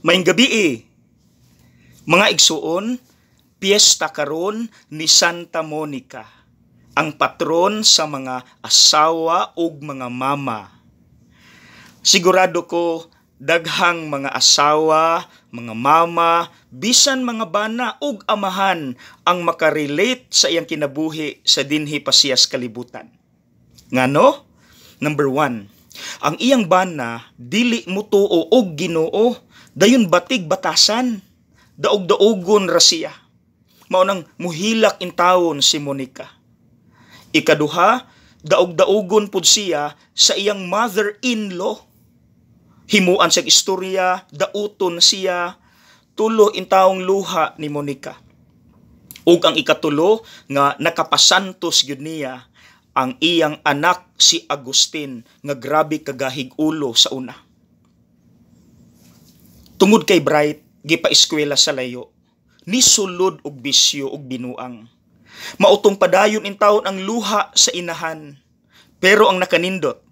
Maayong gabi mga igsuon, piyesta karon ni Santa Monica, ang patron sa mga asawa ug mga mama. Sigurado ko daghang mga asawa, mga mama, bisan mga bana ug amahan ang makarelate sa iyang kinabuhi sa dinhi pa siya sa kalibutan. Ngano? Number 1, ang iyang bana dili mutuo og Ginoo, dayon batig batasan, daog-daogon ra siya. Mao nang muhilak in taon si Monica. Ikaduha, daog-daogon pud siya sa iyang mother-in-law. Himuan sa istorya, dauton siya, tulo in taong luha ni Monica. Ug ang ikatulo nga nakapasantos gyud niya ang iyang anak si Agustin nga grabe kagahig ulo sa una. Tungod kay Bright, gipa-eskwela sa layo, ni sulod og bisyo og binuang. Mautong padayon in taon ang luha sa inahan, pero ang nakanindot,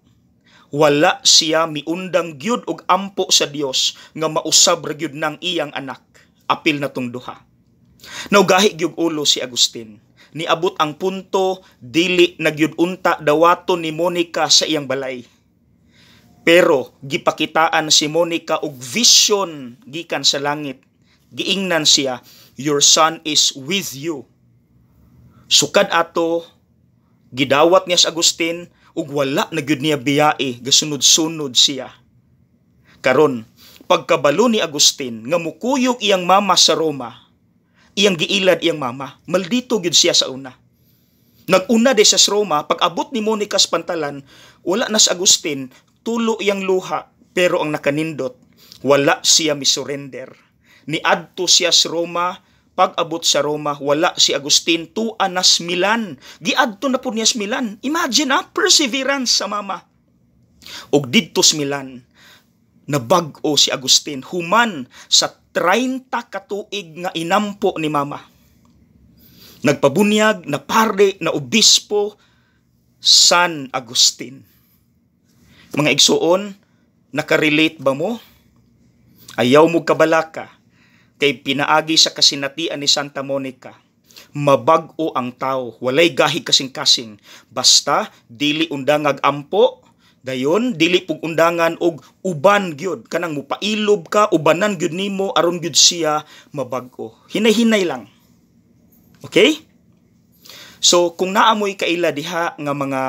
wala siya miundang gyud og ampo sa Dios nga mausab ra gyud nang iyang anak. Apil na tong duha. Naugahi gyud ulo si Agustin. Niabot ang punto dili nagyud unta dawaton ni Monica sa iyang balay. Pero gipakitaan si Monica og vision gikan sa langit. Giingnan siya, "Your son is with you." Sukad ato, gidawat niya sa Agustin ug wala na gyud niya biyae, gasunod-sunod siya. Karon, pagkabalo ni Agustin nga mukuyog iyang mama sa Roma, iyang giilad iyang mama, maldito gyud siya sa una. Naguna de sa Roma, pag-abot ni Monica sa pantalan, wala na sa Agustin, tulo iyang luha, pero ang nakanindot, wala siya misurrender. Niadto siya sa Roma, pag-abot sa Roma, wala si Agustin, tuan na Milan. Giadto na po niya sa Milan. Imagine perseverance sa mama. Og didto sa Milan, nabag-o si Agustin, human sa 30 katuig nga inampo ni mama. Nagpabunyag, na pare, na obispo, San Agustin. Mga igsuon, nakarelate ba mo? Ayaw mo kabalaka, kay pinaagi sa kasinatian ni Santa Monica. Mabag-o ang tao, walay gahi kasing-kasing, basta dili undangag ampo, dayon dili pug undangan og uban gyud, kanang mupailob ka, ubanan gyud nimo aron gyud siya mabag-o. Hinay-hinay lang. Okay? So kung naamoy kaila diha nga mga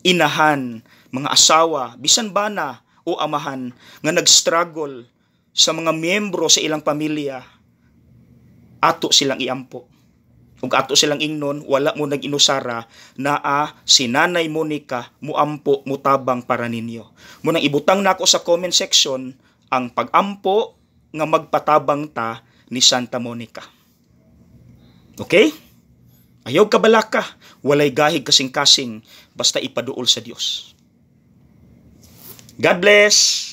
inahan, mga asawa, bisan bana o amahan nga nag-struggle sa mga miyembro sa ilang pamilya, ato silang iampo. Ug ato silang ingnon, wala mo nag-inusara na si Nanay Monica muampo, mutabang para ninyo. Munang ibutang nako sa comment section ang pag-ampo nga magpatabang ta ni Santa Monica. Okay? Ayaw kabalaka, walay gahig kasing-kasing, basta ipaduol sa Dios. God bless!